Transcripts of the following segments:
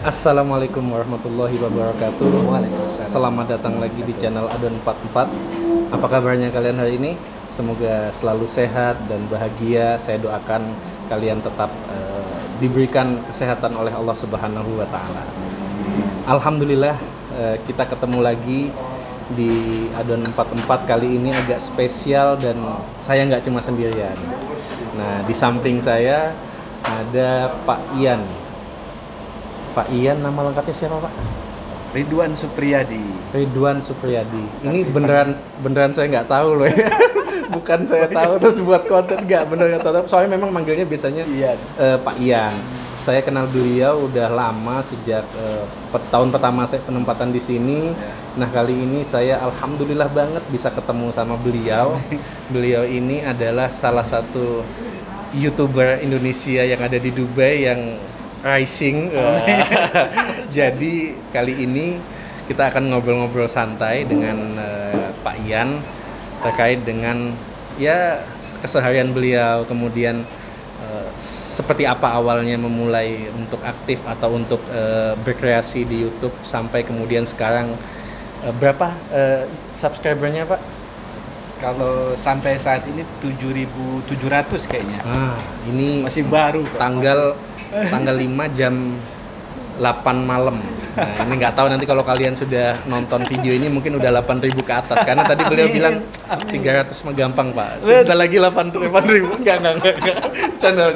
Assalamualaikum warahmatullahi wabarakatuh. Waalaikumsalam. Selamat datang lagi di channel Adon 44. Apa kabarnya kalian hari ini? Semoga selalu sehat dan bahagia. Saya doakan kalian tetap diberikan kesehatan oleh Allah Subhanahu wa taala. Alhamdulillah kita ketemu lagi di Adon 44 kali ini agak spesial dan saya nggak cuma sendirian. Nah, di samping saya ada Pak Ian. Pak Ian, nama lengkapnya siapa, Pak? Ridwan Supriyadi. Ridwan Supriyadi. Ini beneran saya nggak tahu loh ya. Bukan saya tahu terus buat konten, nggak bener nggak tahu. Soalnya memang manggilnya biasanya Ian. Pak Ian. Saya kenal beliau udah lama sejak tahun pertama saya penempatan di sini. Nah, kali ini saya alhamdulillah banget bisa ketemu sama beliau. Beliau ini adalah salah satu YouTuber Indonesia yang ada di Dubai yang rising. Jadi kali ini kita akan ngobrol-ngobrol santai dengan Pak Ian terkait dengan ya keseharian beliau, kemudian seperti apa awalnya memulai untuk aktif atau untuk berkreasi di YouTube sampai kemudian sekarang berapa subscribernya, Pak? Kalau sampai saat ini 7.700 kayaknya. Ini Masih baru kok. Tanggal 5 jam 8 malam. Nah, ini nggak tahu nanti kalau kalian sudah nonton video ini mungkin udah 8.000 ke atas. Karena tadi beliau bilang 300 mah gampang, Pak. Sudah lagi 8.000. Enggak. Canda.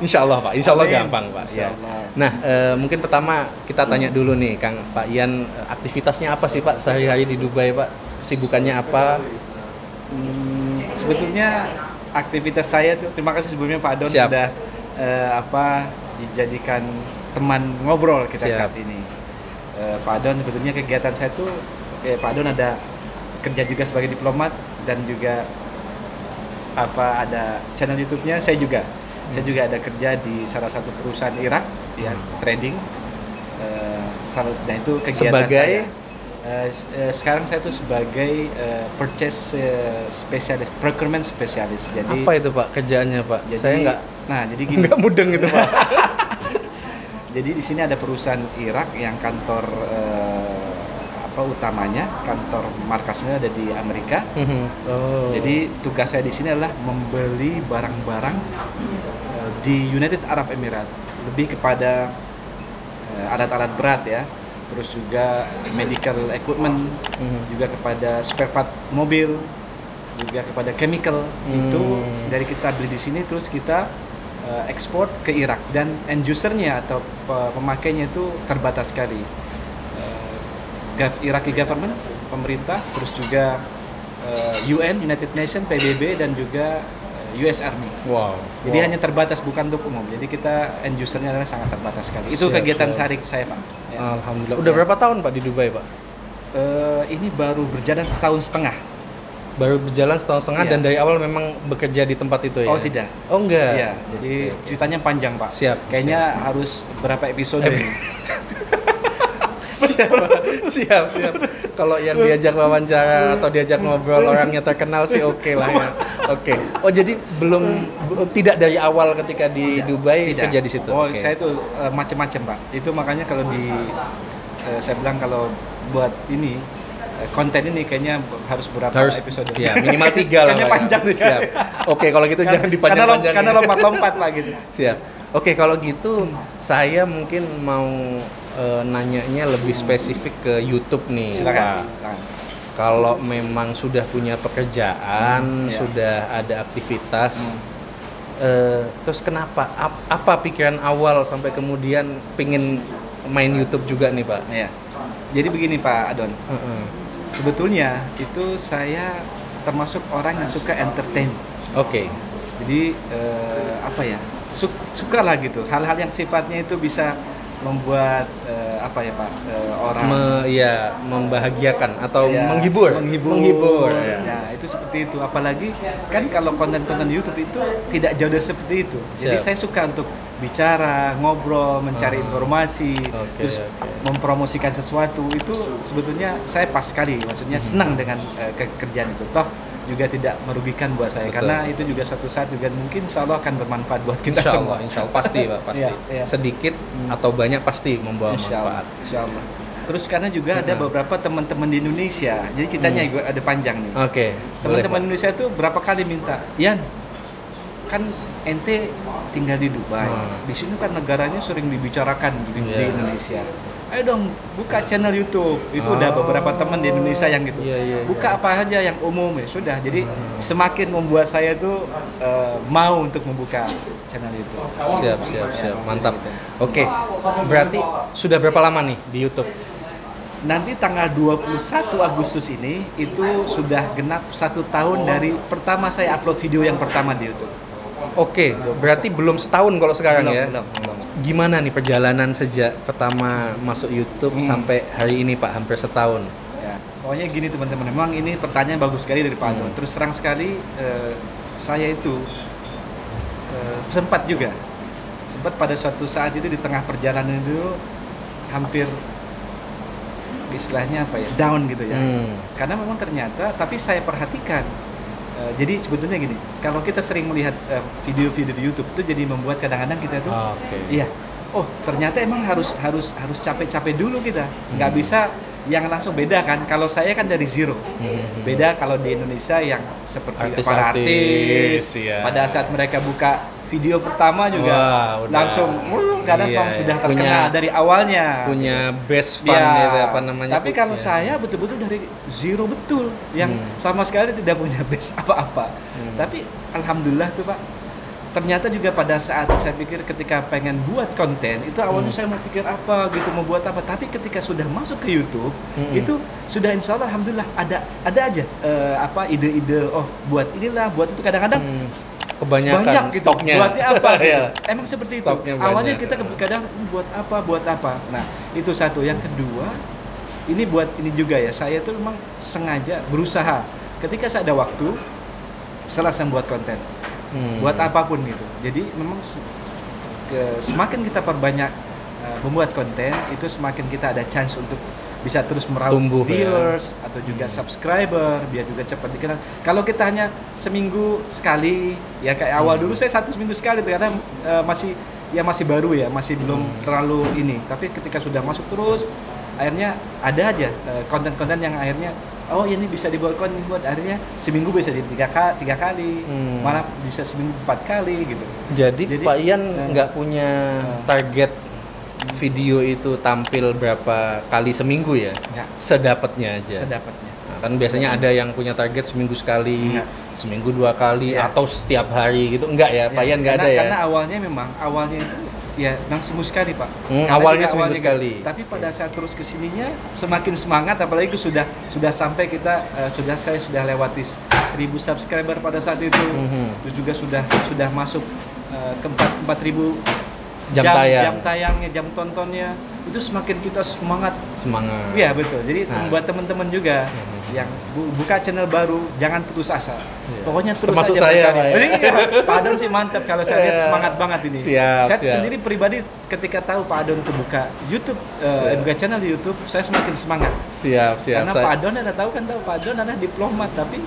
Insya Allah, Pak. Insya Allah gampang, Pak. Ya. Nah, mungkin pertama kita tanya dulu nih, Kang Pak Ian, aktivitasnya apa sih, Pak, sehari-hari di Dubai, Pak? Kesibukannya apa? Sebetulnya aktivitas saya tuh, terima kasih sebelumnya Pak Adon sudah dijadikan teman ngobrol kita saat ini. Pak Adon sebetulnya kegiatan saya tuh Pak Adon ada kerja juga sebagai diplomat dan juga ada channel YouTube-nya. Saya juga ada kerja di salah satu perusahaan Irak ya, trading. Dan itu kegiatan sebagai saya. Sekarang saya tuh sebagai purchase spesialis, procurement spesialis. Jadi apa itu, Pak, kerjaannya, Pak? Jadi, saya jadi gini. nggak mudeng gitu, Pak. Jadi di sini ada perusahaan Irak yang kantor utamanya, kantor markasnya ada di Amerika. Jadi tugas saya di sini adalah membeli barang-barang di United Arab Emirates, lebih kepada alat-alat berat ya. Terus juga medical equipment, juga kepada spare part mobil, juga kepada chemical. Itu dari kita beli di sini terus kita ekspor ke Irak, dan end usernya atau pemakainya itu terbatas sekali. Iraqi government, pemerintah, terus juga UN, United Nations, PBB, dan juga US Army. Wow. Jadi hanya terbatas, bukan untuk umum. Jadi kita end usernya adalah sangat terbatas sekali. Itu kegiatan sehari saya, Pak. Ya. Alhamdulillah. Udah berapa tahun, Pak, di Dubai, Pak? Ini baru berjalan setahun setengah. Baru berjalan setahun setengah, dan dari awal memang bekerja di tempat itu ya? Oh, tidak. Oh, enggak? Iya, jadi ceritanya panjang, Pak. Siap. Kayaknya harus berapa episode ini. Siap. Kalau yang diajak wawancara atau diajak ngobrol orangnya terkenal sih oke lah ya. Oke. Oh, jadi tidak dari awal ketika di Dubai kerja di situ. Oh, saya itu macam-macam, Pak. Itu makanya kalau saya bilang kalau buat ini konten ini kayaknya harus berapa episode? Ya, minimal 3 lah. Kayaknya panjang sih. Siap. Oke, kalau gitu jangan dipanjang-panjangin. Karena lompat-lompat lah gitu. Siap. Oke, kalau gitu saya mungkin mau nanyanya lebih spesifik ke YouTube nih, Silakan. Pak. Kalau memang sudah punya pekerjaan, sudah ada aktivitas, terus kenapa? Apa pikiran awal sampai kemudian pingin main YouTube juga nih, Pak? Iya. Jadi begini, Pak Adon. Sebetulnya itu saya termasuk orang yang suka entertain. Oke. Jadi suka lah gitu. Hal-hal yang sifatnya itu bisa membuat orang membahagiakan atau menghibur. Ya. Ya, itu seperti itu. Apalagi kan kalau konten-konten YouTube itu tidak jauh dari seperti itu. Jadi saya suka untuk bicara, ngobrol, mencari informasi, terus mempromosikan sesuatu. Itu sebetulnya saya pas sekali. Maksudnya senang dengan kerjaan itu. Toh juga tidak merugikan buat saya. Betul. Karena itu juga suatu saat juga mungkin insya Allah akan bermanfaat buat kita Insya semua. Allah, insya Allah pasti Pak, pasti. Iya, iya. Sedikit atau banyak pasti membawa manfaat. Insya Allah. Terus karena juga ada beberapa teman-teman di Indonesia, jadi ceritanya juga ada panjang nih. Oke. Teman-teman Indonesia itu berapa kali minta, Yan, kan ente tinggal di Dubai, di sini kan negaranya sering dibicarakan di Indonesia. Ayo dong buka channel YouTube. Itu udah beberapa teman di Indonesia yang gitu. Buka apa aja yang umum ya sudah. Jadi semakin membuat saya tuh mau untuk membuka channel YouTube. Siap. Mantap. Oke. Berarti sudah berapa lama nih di YouTube? Nanti tanggal 21 Agustus ini itu sudah genap 1 tahun dari pertama saya upload video yang pertama di YouTube. Oke, berarti belum setahun kalau sekarang ya? Belum. Gimana nih perjalanan sejak pertama masuk YouTube sampai hari ini Pak, hampir setahun? Ya, pokoknya gini teman-teman, memang ini pertanyaan bagus sekali dari Pak Adon. Terus terang sekali, saya itu sempat pada suatu saat itu di tengah perjalanan itu hampir istilahnya apa ya, down gitu ya. Karena memang ternyata, tapi saya perhatikan. Jadi sebetulnya gini, kalau kita sering melihat video-video di YouTube itu jadi membuat kadang-kadang kita tuh, iya, oh ternyata emang harus capek-capek dulu kita, nggak bisa yang langsung beda kan. Kalau saya kan dari zero, beda kalau di Indonesia yang seperti para artis, pada saat mereka buka video pertama juga langsung karena sudah terkenal dari awalnya, punya best fun gitu, apa namanya. Tapi kalau saya betul-betul dari zero betul, yang sama sekali tidak punya base apa-apa. Tapi alhamdulillah tuh Pak, ternyata juga pada saat saya pikir ketika pengen buat konten itu awalnya saya mau pikir apa gitu, mau buat apa, tapi ketika sudah masuk ke YouTube itu sudah insya Allah alhamdulillah ada aja ide-ide, oh buat inilah, buat itu, kadang-kadang kebanyakan banyak gitu, stoknya. buatnya apa gitu. Emang seperti Stoknya itu. Awalnya banyak. kita kadang buat apa. Nah, itu satu. Yang kedua, ini juga ya. Saya tuh memang sengaja berusaha ketika saya ada waktu, saya buat konten. Buat apapun gitu. Jadi memang semakin kita perbanyak membuat konten, itu semakin kita ada chance untuk bisa terus meraup viewers atau juga subscriber, biar juga cepat dikenal. Kalau kita hanya seminggu sekali, ya kayak awal dulu saya 1 minggu sekali tuh, karena masih baru ya, masih belum terlalu ini. Tapi ketika sudah masuk terus, akhirnya ada aja konten-konten yang akhirnya oh ini bisa dibuat konten, akhirnya seminggu bisa jadi 3 kali, malah bisa seminggu 4 kali gitu. Jadi Pak Ian nggak punya target video itu tampil berapa kali seminggu ya? Enggak. Sedapatnya aja. Sedapatnya. Nah, kan biasanya ada yang punya target seminggu sekali, seminggu 2 kali, atau setiap hari gitu. Enggak ya, Pak Ian nggak ada ya? Karena awalnya itu ya memang seminggu sekali Pak. Awalnya seminggu sekali. Tapi pada saat terus kesininya semakin semangat, apalagi sudah sampai kita saya sudah lewati 1.000 subscriber pada saat itu. Terus juga sudah masuk ke 4.000 jam tayangnya, jam tontonnya, itu semakin kita semangat. Iya betul. Jadi buat teman-teman juga yang buka channel baru, jangan putus asa. Pokoknya terus termasuk aja saya, berkarya. Pak, ya? Pak Adon sih mantap, kalau saya lihat semangat banget ini. Saya sendiri pribadi ketika tahu Pak Adon itu buka YouTube, buka channel di YouTube, saya semakin semangat. Siap. Karena Pak Adon Pak Adon adalah diplomat tapi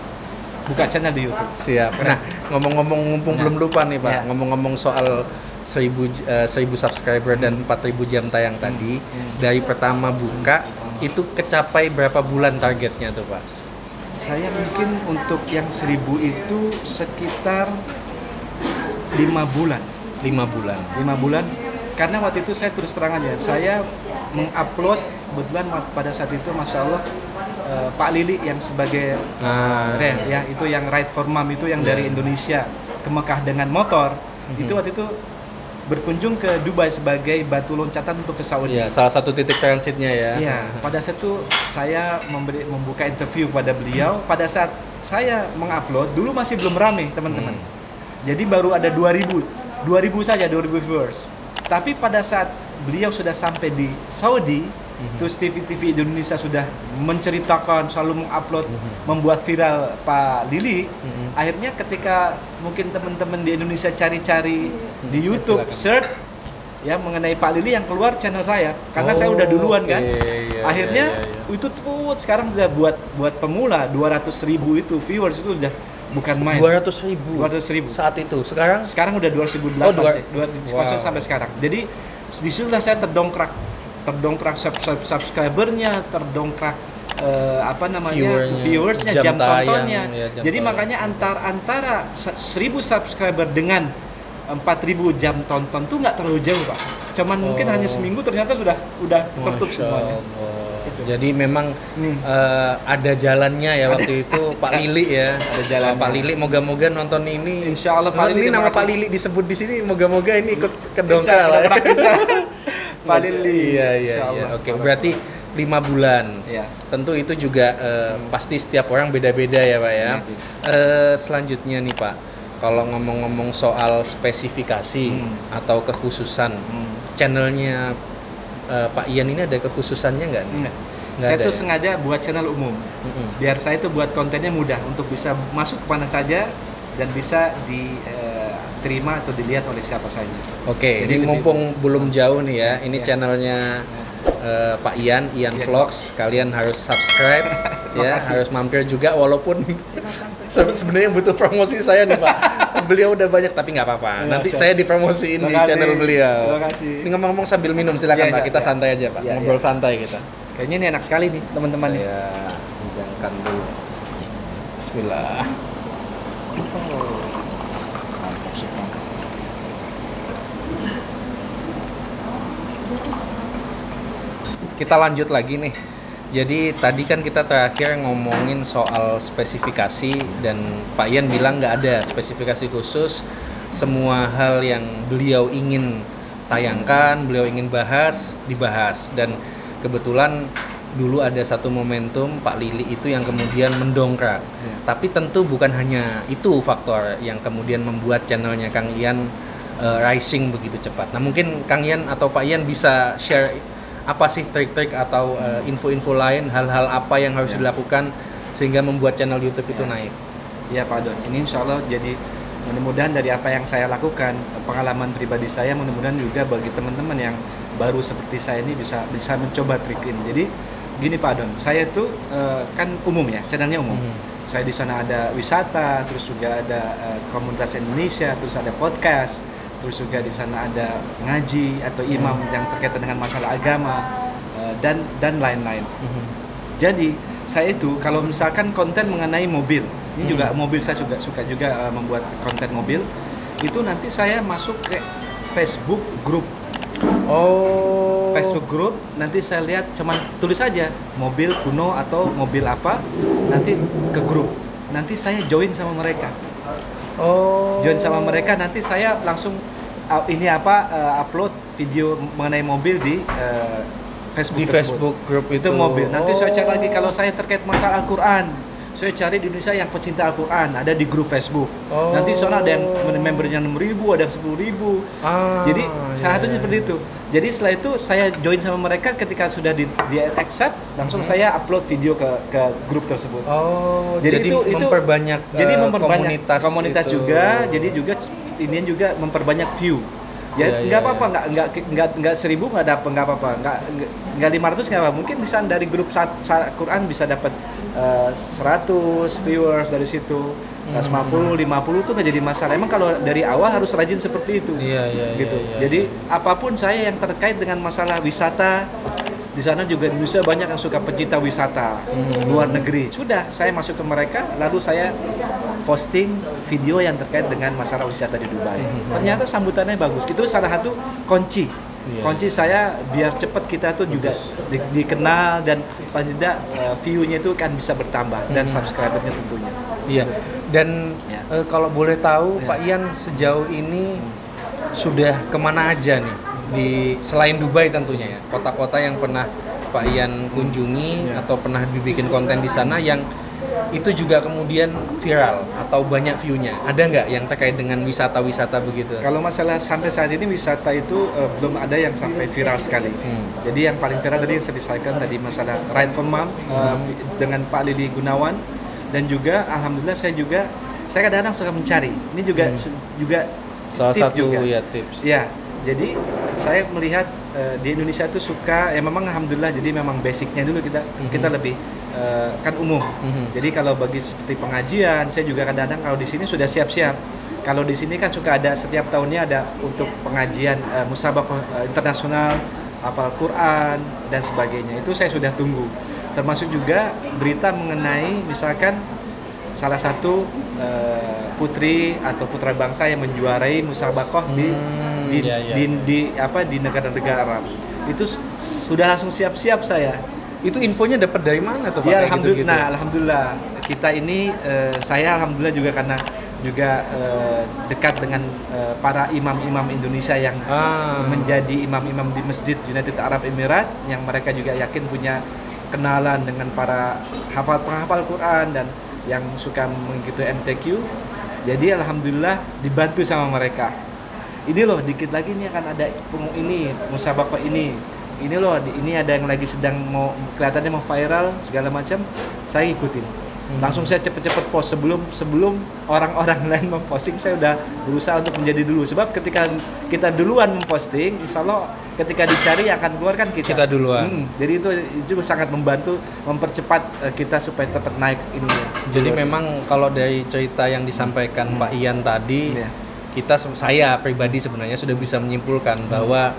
buka channel di YouTube. Siap. Nah, ngomong-ngomong belum lupa nih Pak, ngomong-ngomong soal 1.000 subscriber dan 4.000 jam tayang tadi, dari pertama buka itu kecapai berapa bulan targetnya tuh Pak? Saya mungkin untuk yang 1.000 itu sekitar 5 bulan. 5 bulan. Karena waktu itu saya terus terang aja, saya mengupload kebetulan pada saat itu Masya Allah Pak Lili yang sebagai ya itu yang Ride for Mom itu yang dari Indonesia ke Mekah dengan motor, itu waktu itu berkunjung ke Dubai sebagai batu loncatan untuk ke Saudi. Ya, salah satu titik transitnya ya. Iya, pada saat itu saya membuka interview pada beliau. Pada saat saya mengupload, dulu masih belum rame teman-teman. Jadi baru ada 2.000 saja, 2.000 viewers. Tapi pada saat beliau sudah sampai di Saudi, terus TV-TV Indonesia sudah menceritakan, selalu mengupload, membuat viral Pak Lili. Akhirnya ketika mungkin teman-teman di Indonesia cari-cari di YouTube, search, ya mengenai Pak Lili yang keluar channel saya karena saya udah duluan kan. Akhirnya itu tuh sekarang udah buat pemula 200.000 itu viewers itu udah bukan main. 200.000 saat itu. Sekarang udah 2008 sih. Sampai sekarang. Jadi di situ saya terdongkrak subscribernya, terdongkrak viewersnya, jam tontonnya. Jadi makanya antara 1.000 subscriber dengan 4.000 jam tonton tuh nggak terlalu jauh, Pak. Cuman mungkin hanya seminggu ternyata udah tertutup semuanya. Jadi memang ada jalannya ya waktu itu Pak Lili ya. Ada jalan Pak Lili, moga-moga nonton ini. Insya Allah Pak Lili, nama Pak Lili disebut di sini, moga-moga ini ikut kedongkrak lah. Pak Lili. Iya. Oke, berarti 5 bulan. Ya. Tentu itu juga pasti setiap orang beda-beda ya Pak ya. Selanjutnya nih Pak, kalau ngomong-ngomong soal spesifikasi atau kekhususan channelnya Pak Ian ini ada kekhususannya nggak? Saya tuh sengaja buat channel umum, biar saya tuh buat kontennya mudah untuk bisa masuk kemana saja dan bisa diterima atau dilihat oleh siapa saja. Oke, jadi mumpung belum jauh nih ya, ini channelnya Pak Ian Vlogs, kalian harus subscribe ya, harus mampir juga walaupun sebenarnya butuh promosi saya nih Pak. Beliau udah banyak tapi nggak apa-apa. Nanti saya dipromosiin di channel beliau. Terima kasih. Ini ngomong-ngomong sambil minum silakan Pak, kita santai aja Pak, ngobrol santai kita. Kayaknya ini enak sekali nih teman-teman. Saya hidangkan dulu. Bismillah. Kita lanjut lagi nih. Jadi tadi kan kita terakhir ngomongin soal spesifikasi dan Pak Ian bilang nggak ada spesifikasi khusus. Semua hal yang beliau ingin tayangkan, beliau ingin bahas, dibahas. Dan kebetulan dulu ada satu momentum Pak Lili itu yang kemudian mendongkrak. Tapi tentu bukan hanya itu faktor yang kemudian membuat channelnya Kang Ian rising begitu cepat. Nah mungkin Kang Ian atau Pak Ian bisa share apa sih trik-trik atau info-info lain, hal-hal apa yang harus dilakukan sehingga membuat channel YouTube itu naik? Ya Pak Don, ini insya Allah jadi mudah-mudahan dari apa yang saya lakukan, pengalaman pribadi saya, mudah-mudahan juga bagi teman-teman yang baru seperti saya ini bisa mencoba trik ini. Jadi gini Pak Don, saya itu kan umum ya, channelnya umum. Saya di sana ada wisata, terus juga ada komunitas Indonesia, terus ada podcast. Terus juga di sana ada ngaji atau imam yang terkait dengan masalah agama dan lain-lain. Jadi saya itu kalau misalkan konten mengenai mobil, ini juga mobil saya juga suka juga membuat konten mobil, itu nanti saya masuk ke Facebook group. Facebook group nanti saya lihat cuman tulis aja mobil kuno atau mobil apa, nanti ke grup. Nanti saya join sama mereka. Join sama mereka, nanti saya langsung upload video mengenai mobil di Facebook. Di Facebook group itu mobil. Nanti saya cari lagi kalau saya terkait masalah Al-Quran. Saya cari di Indonesia yang pecinta Al-Quran, ada di grup Facebook. Nanti soalnya ada yang membernya 6.000, ada yang 10.000. Jadi salah satunya seperti itu. Jadi setelah itu saya join sama mereka, ketika sudah di accept, langsung saya upload video ke grup tersebut. Jadi itu memperbanyak komunitas juga. Jadi juga ini juga memperbanyak view. Nggak apa-apa, nggak 1.000 nggak dapat, nggak apa-apa, nggak 500 nggak apa. Mungkin bisa dari grup Quran bisa dapat 100 viewers dari situ, 150, 50 tuh nggak jadi masalah. Emang kalau dari awal harus rajin seperti itu, gitu. Jadi apapun saya yang terkait dengan masalah wisata, di sana juga di Indonesia banyak yang suka pecinta wisata luar negeri. Sudah, saya masuk ke mereka, lalu saya posting video yang terkait dengan masalah wisata di Dubai. Ternyata sambutannya bagus. Itu salah satu kunci. Kunci saya biar cepat kita tuh juga dikenal dan paling tidak view-nya itu kan bisa bertambah dan subscriber-nya tentunya. Iya. Dan kalau boleh tahu Pak Ian sejauh ini sudah kemana aja nih selain Dubai tentunya ya, kota-kota yang pernah Pak Ian kunjungi atau pernah dibikin konten di sana yang itu juga kemudian viral atau banyak view-nya, ada nggak yang terkait dengan wisata-wisata begitu? Kalau masalah sampai saat ini wisata itu belum ada yang sampai viral sekali. Jadi yang paling viral tadi yang saya disampaikan tadi masalah Ride for Mom dengan Pak Lili Gunawan, dan juga alhamdulillah saya kadang-kadang suka mencari. Ini juga salah satu juga. tips. Ya. Jadi saya melihat di Indonesia tuh suka ya memang alhamdulillah, jadi memang basicnya dulu kita lebih kan umum. Jadi kalau bagi seperti pengajian, saya juga kadang-kadang kalau di sini sudah siap-siap. Kalau di sini kan suka ada setiap tahunnya ada untuk pengajian musabaqah internasional, hafal Quran dan sebagainya. Itu saya sudah tunggu. Termasuk juga berita mengenai misalkan salah satu putri atau putra bangsa yang menjuarai musabaqah di negara-negara Arab. Itu sudah langsung siap-siap saya. Itu infonya dapat dari mana tuh Pak? Ya, alhamdulillah. Gitu? Nah, alhamdulillah kita ini saya alhamdulillah juga karena juga dekat dengan para imam-imam Indonesia yang menjadi imam-imam di Masjid United Arab Emirates, yang mereka juga yakin punya kenalan dengan para penghafal Quran dan yang suka mengikuti MTQ. Jadi alhamdulillah dibantu sama mereka. Ini loh dikit lagi nih akan ada ini musabaqah ini loh ini ada yang lagi sedang mau kelihatannya mau viral segala macam, saya ikutin. Langsung saya cepet-cepet post sebelum orang-orang lain memposting. Saya udah berusaha untuk menjadi dulu, sebab ketika kita duluan memposting, insya Allah ketika dicari akan keluar kan kita duluan. Jadi itu sangat membantu mempercepat kita supaya tetap naik ini. Jadi memang kalau dari cerita yang disampaikan Pak Ian tadi, saya pribadi sebenarnya sudah bisa menyimpulkan bahwa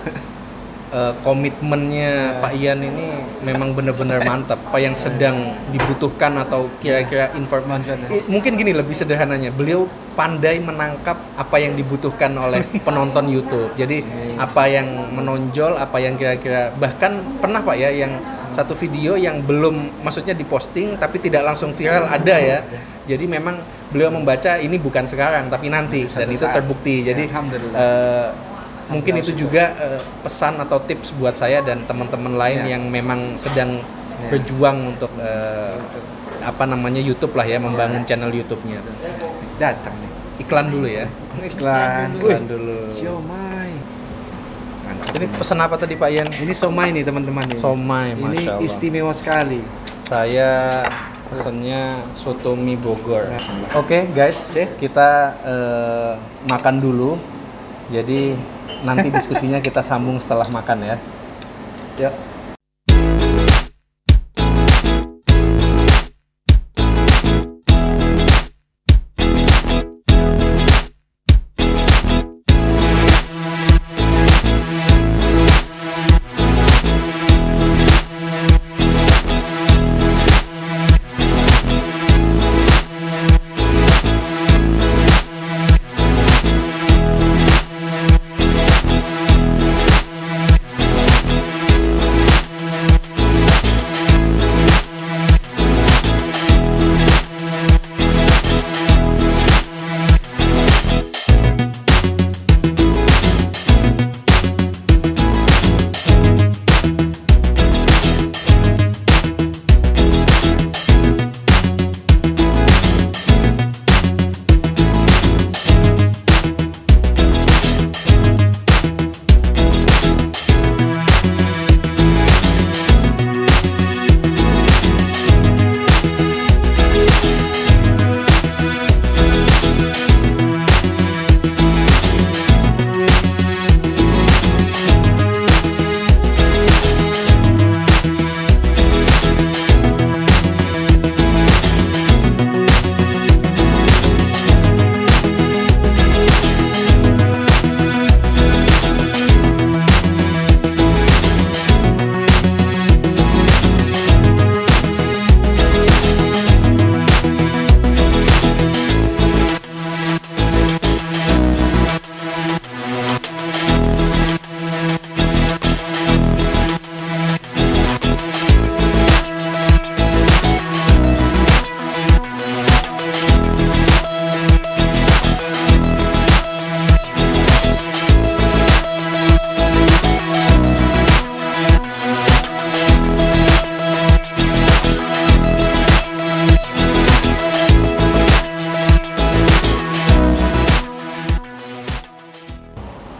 komitmennya Pak Ian ini memang benar-benar mantap. Apa yang sedang dibutuhkan atau kira-kira informasi, mungkin gini lebih sederhananya, beliau pandai menangkap apa yang dibutuhkan oleh penonton YouTube. Jadi apa yang menonjol, apa yang kira-kira, bahkan pernah Pak ya yang satu video yang belum, maksudnya diposting tapi tidak langsung viral ada ya. Jadi memang beliau membaca ini bukan sekarang tapi nanti, dan itu terbukti. Jadi mungkin itu juga pesan atau tips buat saya dan teman-teman lain yang memang sedang berjuang untuk YouTube lah ya, membangun channel YouTube-nya. Datang nih. Iklan dulu ya. Iklan dulu. Siomay. Ini pesan apa tadi Pak Ian? Ini somai nih teman-teman nih. Somai, Masya Allah. Ini istimewa sekali. Saya pesannya soto mie Bogor. Oke, guys, kita makan dulu. Jadi nanti diskusinya kita sambung setelah makan ya. Yuk.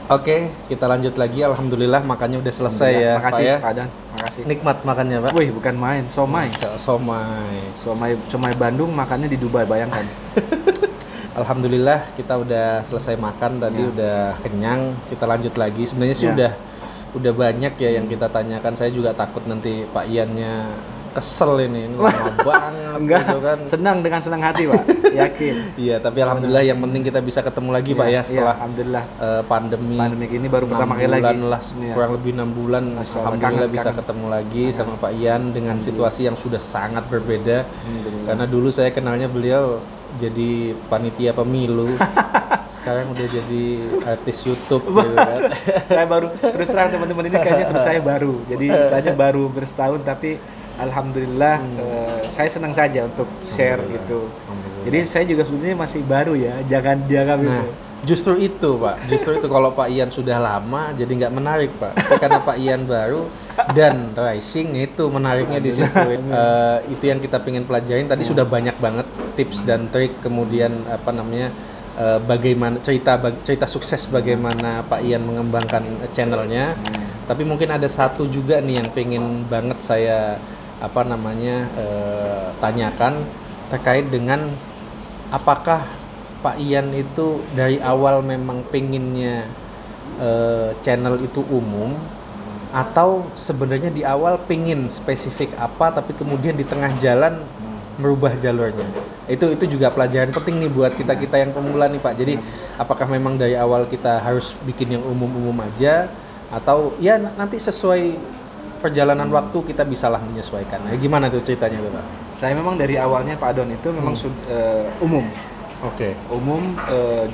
Oke, kita lanjut lagi. Alhamdulillah makannya udah selesai ya. Makasih Pak ya. Pak Dan, makasih. Nikmat makannya Pak. Wih, bukan main, somai. Somai. Somai Bandung makannya di Dubai, bayangkan. Alhamdulillah kita udah selesai makan tadi, udah kenyang. Kita lanjut lagi. Sebenarnya sih udah banyak ya yang kita tanyakan. Saya juga takut nanti Pak Iannya kesel ini lama banget. Enggak, gitu kan. senang dengan senang hati Pak, yakin. Iya, tapi alhamdulillah yang penting kita bisa ketemu lagi Pak ya setelah alhamdulillah. Pandemi Ini baru pertama kali lagi. Lah, kurang lebih 6 bulan. Alhamdulillah bisa ketemu lagi sama Pak Ian dengan situasi yang sudah sangat berbeda. Karena dulu saya kenalnya beliau jadi panitia pemilu. Sekarang udah jadi artis YouTube gitu kan. Saya baru, terus terang teman-teman, ini kayaknya terus saya baru. Jadi istilahnya baru bersetahun, tapi alhamdulillah saya senang saja untuk share gitu. Jadi saya juga sebenarnya masih baru ya, jangan dianggap nah, justru itu Pak, justru itu kalau Pak Ian sudah lama jadi nggak menarik Pak. Tapi karena Pak Ian baru dan rising, itu menariknya di situ. Itu yang kita pengen pelajarin. Tadi sudah banyak banget tips dan trik, kemudian apa namanya, bagaimana cerita sukses bagaimana Pak Ian mengembangkan channelnya. Tapi mungkin ada satu juga nih yang pengen banget saya apa namanya tanyakan terkait dengan apakah Pak Ian itu dari awal memang pengennya channel itu umum, atau sebenarnya di awal pengen spesifik apa tapi kemudian di tengah jalan merubah jalurnya. Itu juga pelajaran penting nih buat kita yang pemula nih Pak. Jadi apakah memang dari awal kita harus bikin yang umum-umum aja, atau ya nanti sesuai perjalanan waktu kita bisalah menyesuaikan. Nah, gimana tuh ceritanya tuh Pak? Saya memang dari awalnya Pak Don itu memang umum. Oke. Umum,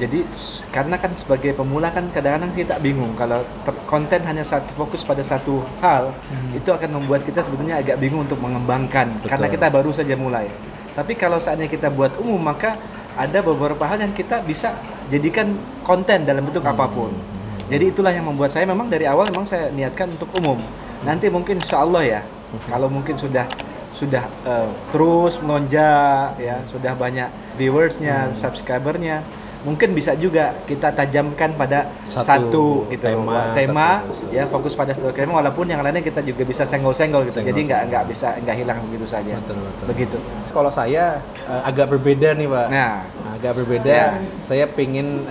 jadi karena kan sebagai pemula kan kadang-kadang kita bingung kalau konten hanya fokus pada satu hal, itu akan membuat kita sebetulnya agak bingung untuk mengembangkan. Betul. Karena kita baru saja mulai. Tapi kalau saatnya kita buat umum, maka ada beberapa hal yang kita bisa jadikan konten dalam bentuk apapun. Jadi itulah yang membuat saya memang dari awal memang saya niatkan untuk umum. Nanti mungkin insya Allah ya, kalau mungkin sudah terus melonjak ya, sudah banyak viewersnya, subscribernya, mungkin bisa juga kita tajamkan pada satu gitu, tema ya, fokus pada satu tema, walaupun yang lainnya kita juga bisa senggol-senggol gitu. Jadi nggak hilang begitu saja. Betul. Begitu. Kalau saya agak berbeda nih Pak. Nah, agak berbeda. Saya pengen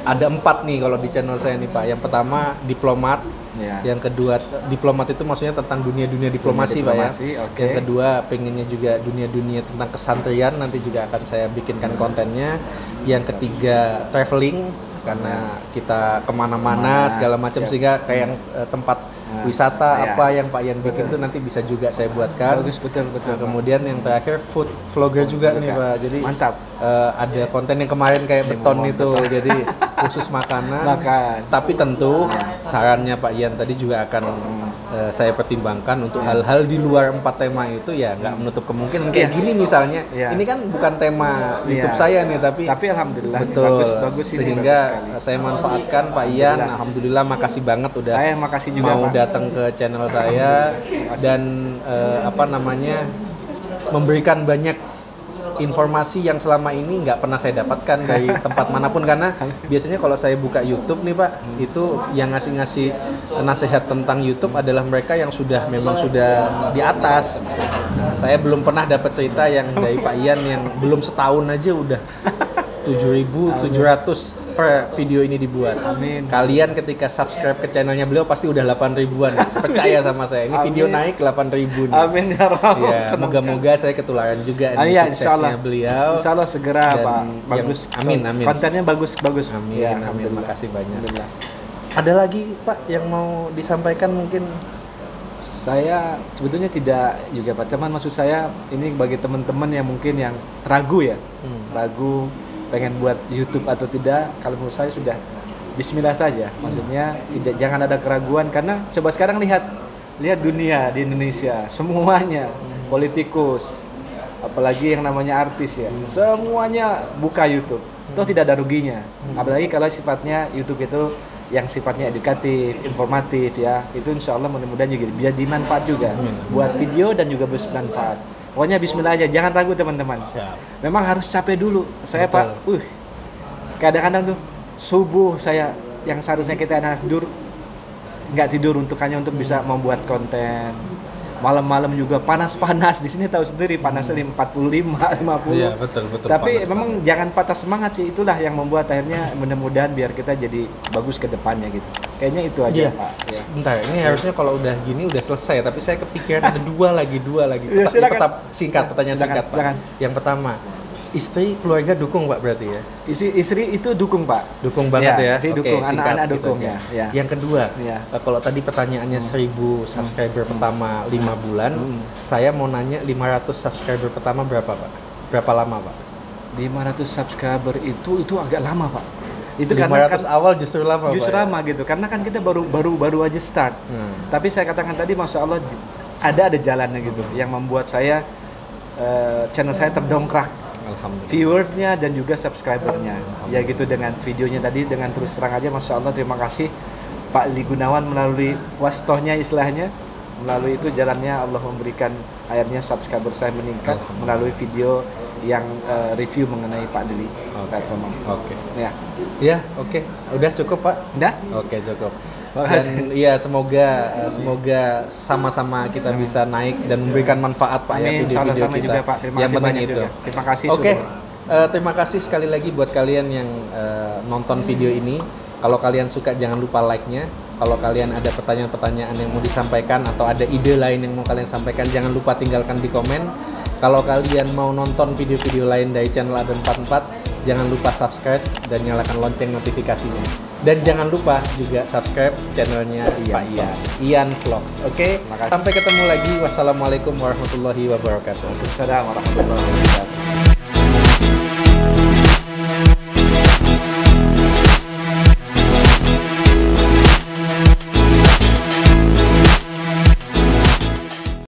ada 4 nih kalau di channel saya nih Pak. Yang pertama diplomat. Yang kedua, diplomat itu maksudnya tentang dunia diplomasi Pak ya. Okay. Yang kedua, pengennya juga dunia tentang kesantrian, nanti juga akan saya bikinkan kontennya. Yang ketiga, traveling, karena kita kemana-mana segala macam, sehingga kayak yang tempat wisata apa yang Pak Ian bikin itu nanti bisa juga saya buatkan. Bagus, betul. Kemudian yang terakhir food vlogger juga nih Pak. Jadi mantap. Ada konten yang kemarin kayak beton itu, jadi khusus makanan. Tapi tentu sarannya Pak Ian tadi juga akan saya pertimbangkan untuk hal-hal di luar 4 tema itu, ya nggak menutup kemungkinan kayak gini misalnya. Ini kan bukan tema YouTube saya nih, tapi alhamdulillah betul. Bagus Sehingga saya manfaatkan Pak Ian. Alhamdulillah, makasih banget udah saya makasih juga mau datang ke channel saya dan memberikan banyak informasi yang selama ini nggak pernah saya dapatkan dari tempat manapun. Karena biasanya kalau saya buka YouTube nih Pak, itu yang ngasih nasihat tentang YouTube adalah mereka yang sudah di atas. Saya belum pernah dapat cerita yang dari Pak Ian yang belum setahun aja udah 7.700 per video ini dibuat. Amin. Kalian ketika subscribe ke channelnya beliau pasti udah 8 ribuan. Percaya sama saya, ini video naik 8 ribu nih. Amin ya Rabb. Ya, moga-moga saya ketularan juga nih suksesnya beliau. Insya Allah segera Pak. Bagus. Amin. Kontennya bagus. Amin. Ya, amin. Terima kasih banyak. Ada lagi Pak yang mau disampaikan mungkin? Saya sebetulnya tidak juga Pak. Teman, maksud saya ini bagi teman-teman yang mungkin yang ragu ya, ragu pengen buat YouTube atau tidak, kalau menurut saya sudah bismillah saja. Maksudnya jangan ada keraguan, karena coba sekarang lihat dunia di Indonesia, semuanya politikus, apalagi yang namanya artis ya, semuanya buka YouTube. Toh tidak ada ruginya. Apalagi kalau sifatnya YouTube itu yang sifatnya edukatif, informatif ya, itu insya Allah mudah-mudahan juga bisa dimanfaat juga buat video dan juga bermanfaat. Pokoknya bismillah aja, jangan ragu teman-teman. Memang harus capek dulu. Saya Pak, kadang-kadang tuh subuh saya yang seharusnya kita tidur, nggak tidur hanya untuk bisa membuat konten. malam-malam juga panas-panas. Di sini tahu sendiri panasnya 45, 50. Iya, betul. Tapi panas memang banget. jangan patah semangat sih, itulah yang membuat akhirnya mudah-mudahan biar kita jadi bagus ke depannya gitu. Kayaknya itu aja, Iya. Pak. Ya. Bentar, ini harusnya kalau udah gini udah selesai, tapi saya kepikiran ada dua lagi. Ya, silakan. Tetap singkat, pertanyaan Silakan, singkat, Pak. silakan. Yang pertama, istri keluarga dukung, Pak, berarti ya? Istri itu dukung, Pak. Dukung banget ya. Istri Oke, dukung, singkat anak-anak gitu dukung aja. ya. Yang kedua, Ya. kalau tadi pertanyaannya 1000 subscriber pertama 5 bulan, saya mau nanya 500 subscriber pertama berapa, Pak? Berapa lama, Pak? 500 subscriber itu agak lama, Pak. Itu 500 karena awal justru lama, justru Pak, ya? lama gitu. Karena kan kita baru aja start. Tapi saya katakan tadi, masya Allah ada jalannya gitu, yang membuat saya channel saya terdongkrak. Alhamdulillah. Viewersnya dan juga subscribernya. Ya gitu, dengan videonya tadi, dengan terus terang aja, masya Allah, terima kasih Pak Li Gunawan melalui wastohnya istilahnya. Melalui itu jalannya Allah memberikan akhirnya subscriber saya meningkat melalui video yang review mengenai Pak Lili platform. Oke. Ya. Ya, oke. Udah cukup, Pak? Udah? Oke, cukup. Makasih. Dan iya, semoga sama-sama kita bisa naik dan memberikan manfaat, Pak, ya, Amin. video-video Sama-sama kita. juga, Pak. Terima Yang kasih penting banyak itu. juga. Terima kasih Oke. sudah. Terima kasih sekali lagi buat kalian yang nonton video ini. Kalau kalian suka jangan lupa like-nya. Kalau kalian ada pertanyaan-pertanyaan yang mau disampaikan atau ada ide lain yang mau kalian sampaikan, jangan lupa tinggalkan di komen. Kalau kalian mau nonton video-video lain dari channel Adan 44, jangan lupa subscribe dan nyalakan lonceng notifikasinya. Dan jangan lupa juga subscribe channelnya Pak Ian Vlogs. Oke, Makasih. sampai ketemu lagi. Wassalamualaikum warahmatullahi wabarakatuh. Waalaikumsalam warahmatullahi wabarakatuh.